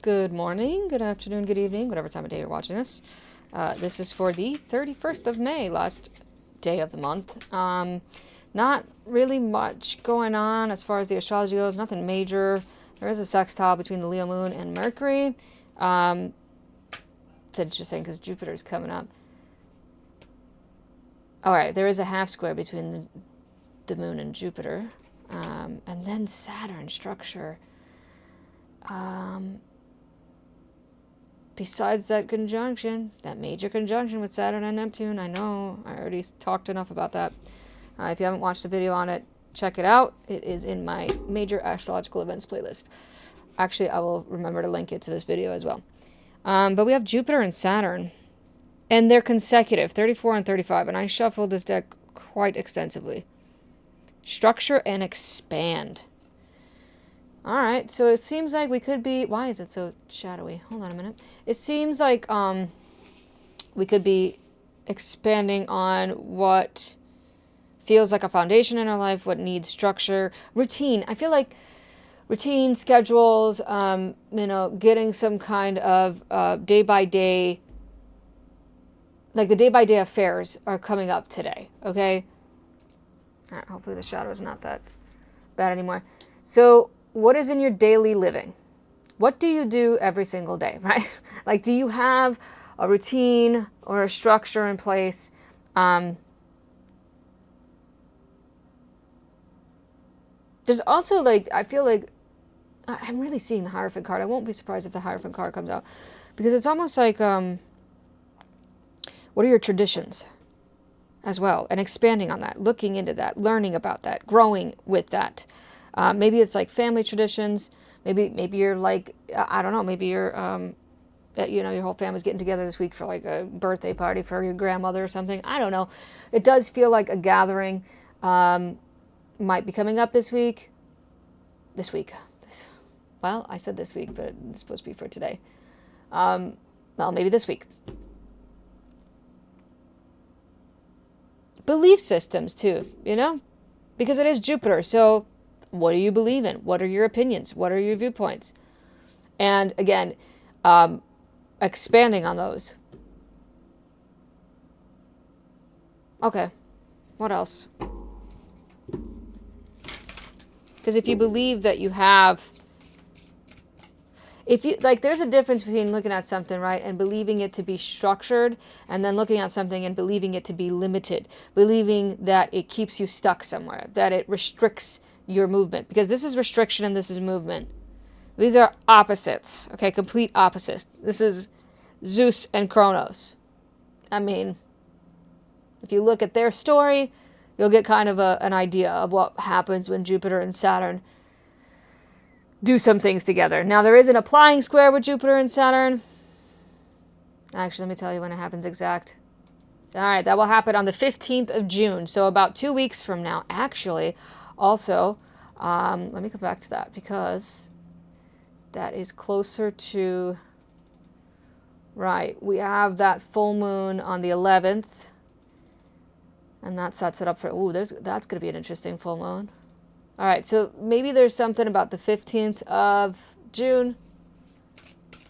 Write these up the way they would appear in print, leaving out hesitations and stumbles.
Good morning, good afternoon, good evening, whatever time of day you're watching this. This is for the 31st of May, last day of the month. Not really much going on as far as the astrology goes, nothing major. There is a sextile between the Leo moon and Mercury. It's interesting because Jupiter's coming up. All right, there is a half square between the moon and Jupiter. And then Saturn structure. Besides that conjunction, that major conjunction with Saturn and Neptune, I know I already talked enough about that. If you haven't watched the video on it, check it out. It is in my major astrological events playlist. Actually, I will remember to link it to this video as well. But we have Jupiter and Saturn, and they're consecutive, 34 and 35, and I shuffled this deck quite extensively. Structure and expand. All right, so it seems like we could be... Why is it so shadowy? Hold on a minute. It seems like we could be expanding on what feels like a foundation in our life, what needs structure, routine. I feel like routine, schedules, getting some kind of day-by-day... Like the day-by-day affairs are coming up today, okay? All right, hopefully the shadow is not that bad anymore. So... what is in your daily living? What do you do every single day, right? Like, do you have a routine or a structure in place? There's also, like, I feel like I'm really seeing the Hierophant card. I won't be surprised if the Hierophant card comes out, because it's almost like, what are your traditions as well? And expanding on that, looking into that, learning about that, growing with that. Maybe it's like family traditions. Maybe you're like, I don't know, maybe you're, your whole family's getting together this week for like a birthday party for your grandmother or something. I don't know. It does feel like a gathering might be coming up this week. This week. Well, I said this week, but it's supposed to be for today. Well, maybe this week. Belief systems too, because it is Jupiter. So what do you believe in? What are your opinions? What are your viewpoints? And again, expanding on those. Okay, what else? Because if you believe that you have... there's a difference between looking at something, right, and believing it to be structured, and then looking at something and believing it to be limited, believing that it keeps you stuck somewhere, that it restricts your movement, because this is restriction and this is movement. These are opposites, okay, complete opposites. This is Zeus and Kronos. I mean, if you look at their story, you'll get kind of an idea of what happens when Jupiter and Saturn do some things together. Now, there is an applying square with Jupiter and Saturn. Actually, let me tell you when it happens exact. All right, that will happen on the 15th of June, so about 2 weeks from now. Actually, also, let me come back to that, because that is closer to... Right, we have that full moon on the 11th, and that sets it up for... Ooh, that's going to be an interesting full moon. All right, so maybe there's something about the 15th of June,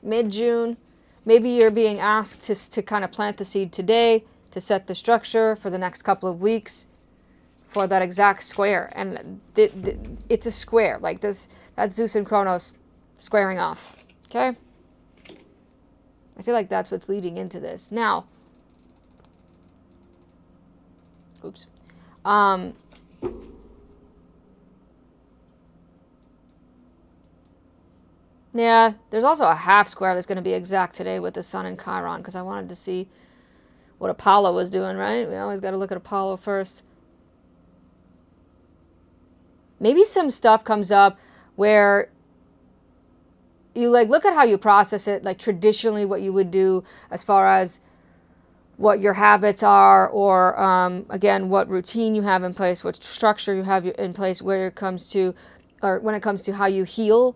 mid-June. Maybe you're being asked to kind of plant the seed today to set the structure for the next couple of weeks for that exact square. And it's a square, like this. That's Zeus and Kronos squaring off, okay? I feel like that's what's leading into this. Now, oops. Yeah, there's also a half square that's going to be exact today with the Sun and Chiron, because I wanted to see what Apollo was doing, right? We always got to look at Apollo first. Maybe some stuff comes up where you look at how you process it, like traditionally what you would do as far as what your habits are, or again, what routine you have in place, what structure you have in place, when it comes to how you heal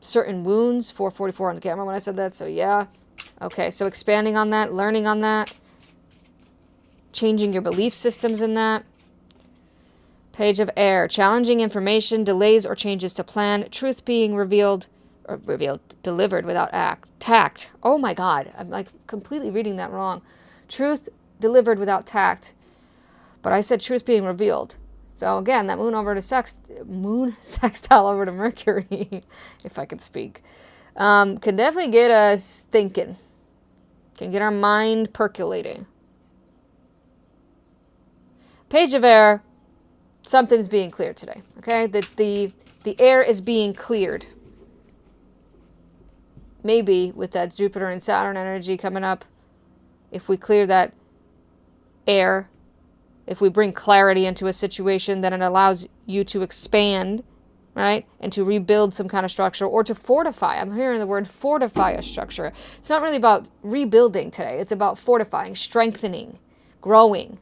certain wounds. 444 on the camera when I said that, so yeah. Okay, so expanding on that, learning on that, changing your belief systems in that. Page of Air, challenging information, delays or changes to plan, truth being revealed, or revealed, delivered without tact. Oh my God, I'm like completely reading that wrong. Truth delivered without tact, but I said truth being revealed. So again, that moon sextile over to Mercury, if I could speak, can definitely get us thinking, can get our mind percolating. Page of air, something's being cleared today. Okay, the air is being cleared. Maybe with that Jupiter and Saturn energy coming up, if we clear that air, if we bring clarity into a situation, then it allows you to expand, right? And to rebuild some kind of structure or to fortify. I'm hearing the word fortify a structure. It's not really about rebuilding today. It's about fortifying, strengthening, growing.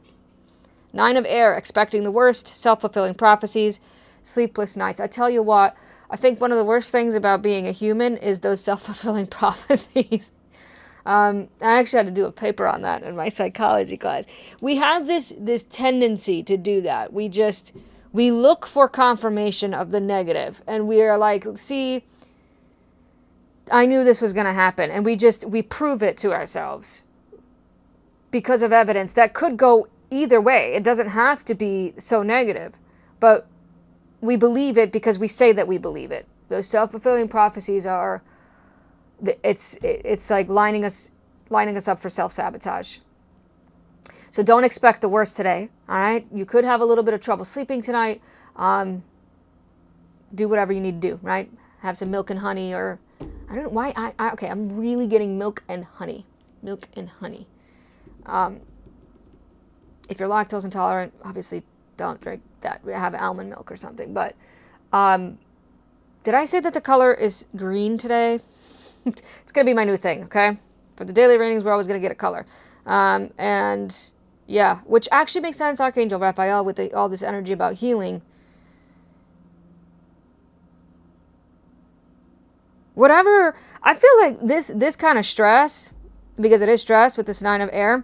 9 of air, expecting the worst, self-fulfilling prophecies, sleepless nights. I tell you what, I think one of the worst things about being a human is those self-fulfilling prophecies. I actually had to do a paper on that in my psychology class. We have this tendency to do that. We look for confirmation of the negative, and we are like, see, I knew this was going to happen, and we prove it to ourselves because of evidence that could go either way. It doesn't have to be so negative, but we believe it because we say that we believe it. Those self-fulfilling prophecies are, it's like lining us up for self-sabotage. So don't expect the worst today, all right? You could have a little bit of trouble sleeping tonight. Do whatever you need to do, right? Have some milk and honey, or I don't know why okay, I'm really getting milk and honey. Milk and honey. If you're lactose intolerant, obviously don't drink that. Have almond milk or something. But did I say that the color is green today? It's going to be my new thing, okay? For the daily readings, we're always going to get a color. And yeah, which actually makes sense, Archangel Raphael, with all this energy about healing. Whatever, I feel like this kind of stress, because it is stress with this 9 of air,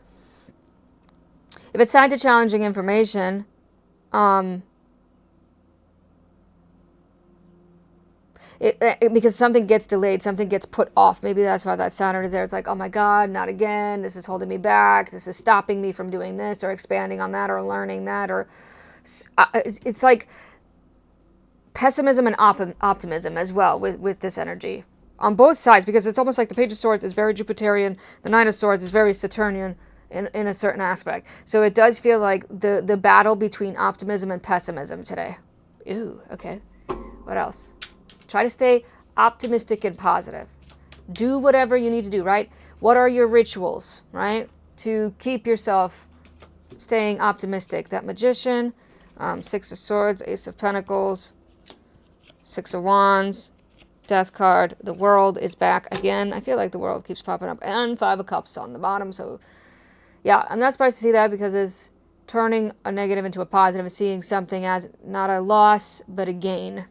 if it's tied to challenging information, because something gets delayed, something gets put off. Maybe that's why that Saturn is there. It's like, oh my God, not again. This is holding me back. This is stopping me from doing this or expanding on that or learning that. Or it's like pessimism and optimism as well with this energy on both sides, because it's almost like the Page of Swords is very Jupiterian. The 9 of Swords is very Saturnian in a certain aspect. So it does feel like the battle between optimism and pessimism today. Ooh, okay. What else? Try to stay optimistic and positive. Do whatever you need to do, right? What are your rituals, right? To keep yourself staying optimistic. That Magician, 6 of Swords, Ace of Pentacles, 6 of Wands, Death card. The World is back again. I feel like the World keeps popping up. And 5 of Cups on the bottom. So, yeah, I'm not surprised to see that, because it's turning a negative into a positive, seeing something as not a loss, but a gain.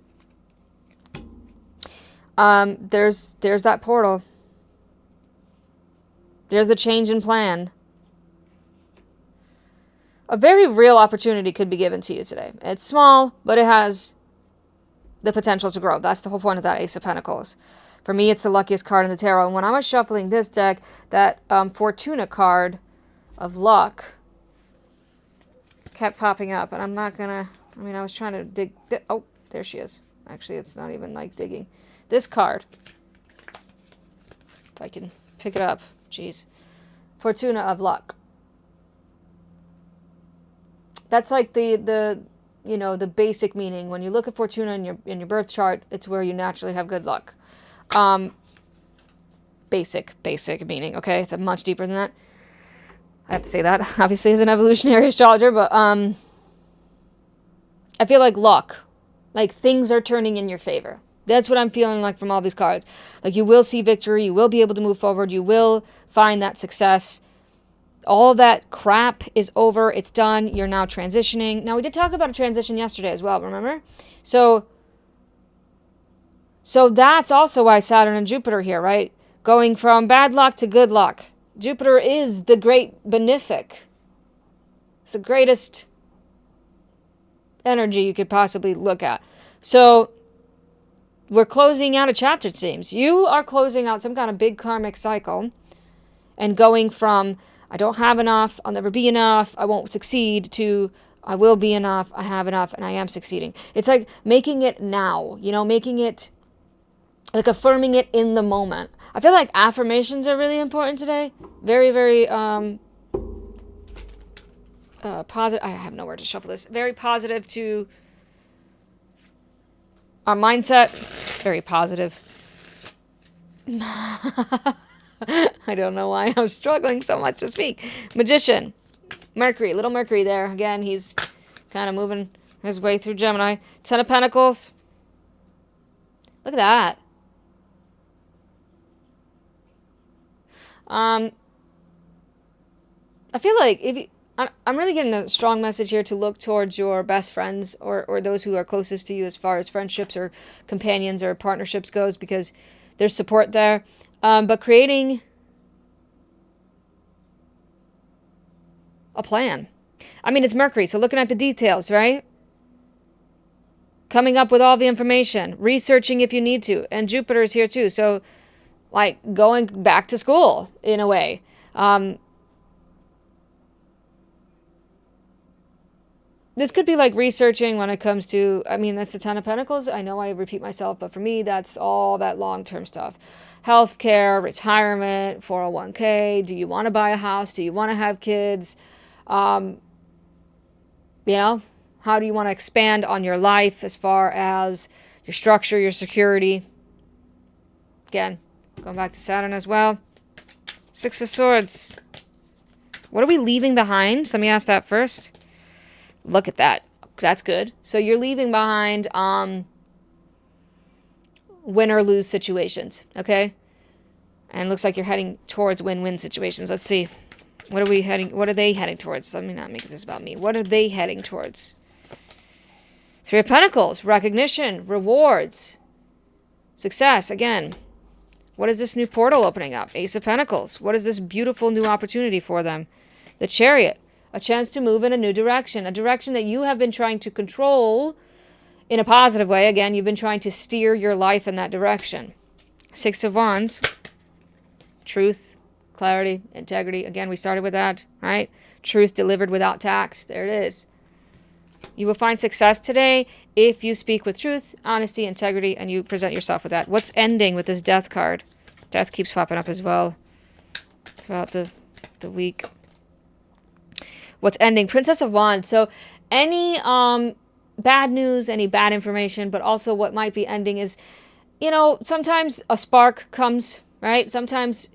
There's that portal. There's the change in plan. A very real opportunity could be given to you today. It's small, but it has the potential to grow. That's the whole point of that Ace of Pentacles. For me, it's the luckiest card in the tarot. And when I was shuffling this deck, that Fortuna card of luck kept popping up. And I'm not gonna, I was trying to dig. Oh, there she is. Actually, it's not even like digging. This card, if I can pick it up, jeez. Fortuna of luck. That's like the basic meaning. When you look at Fortuna in your birth chart, it's where you naturally have good luck. Basic meaning, okay? It's much deeper than that. I have to say that, obviously, as an evolutionary astrologer, but I feel like luck, like things are turning in your favor. That's what I'm feeling like from all these cards. Like you will see victory, you will be able to move forward, you will find that success. All that crap is over, it's done, you're now transitioning. Now, we did talk about a transition yesterday as well, remember? So that's also why Saturn and Jupiter here, right? Going from bad luck to good luck. Jupiter is the great benefic. It's the greatest energy you could possibly look at. So we're closing out a chapter, it seems. You are closing out some kind of big karmic cycle and going from, I don't have enough, I'll never be enough, I won't succeed, to I will be enough, I have enough, and I am succeeding. It's like making it now, making it, like affirming it in the moment. I feel like affirmations are really important today. Very, very positive. I have nowhere to shuffle this. Very positive to our mindset. Very positive. I don't know why I'm struggling so much to speak. Magician. Mercury. Little Mercury there. Again, he's kind of moving his way through Gemini. Ten of Pentacles. Look at that. I feel like I'm really getting a strong message here to look towards your best friends or those who are closest to you as far as friendships or companions or partnerships goes, because there's support there. But creating a plan. I mean, it's Mercury, so looking at the details, right? Coming up with all the information, researching if you need to, and Jupiter's here too, so like going back to school in a way. This could be like researching when it comes to, I mean, that's the Ten of Pentacles. I know I repeat myself, but for me, that's all that long-term stuff. Healthcare, retirement, 401k. Do you want to buy a house? Do you want to have kids? How do you want to expand on your life as far as your structure, your security? Again, going back to Saturn as well. Six of Swords. What are we leaving behind? So let me ask that first. Look at that. That's good. So you're leaving behind win or lose situations, okay? And it looks like you're heading towards win-win situations. Let's see. What are they heading towards? Let me not make this about me. What are they heading towards? Three of Pentacles. Recognition. Rewards. Success. Again. What is this new portal opening up? Ace of Pentacles. What is this beautiful new opportunity for them? The Chariot. A chance to move in a new direction. A direction that you have been trying to control in a positive way. Again, you've been trying to steer your life in that direction. Six of Wands. Truth, clarity, integrity. Again, we started with that, right? Truth delivered without tact. There it is. You will find success today if you speak with truth, honesty, integrity, and you present yourself with that. What's ending with this Death card? Death keeps popping up as well throughout the week. What's ending? Princess of Wands. So any bad news, any bad information, but also what might be ending is, sometimes a spark comes, right? Sometimes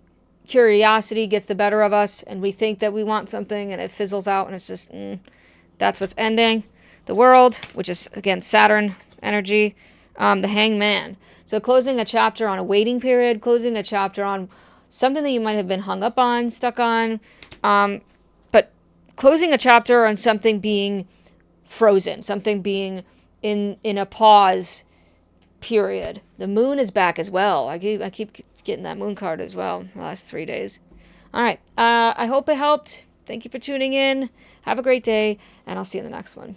curiosity gets the better of us and we think that we want something and it fizzles out and it's just, that's what's ending. The World, which is, again, Saturn energy. The Hangman. So closing a chapter on a waiting period, closing a chapter on something that you might have been hung up on, stuck on, but closing a chapter on something being frozen, something being in a pause period. The Moon is back as well. I keep getting that Moon card as well the last 3 days. All right. I hope it helped. Thank you for tuning in. Have a great day, and I'll see you in the next one.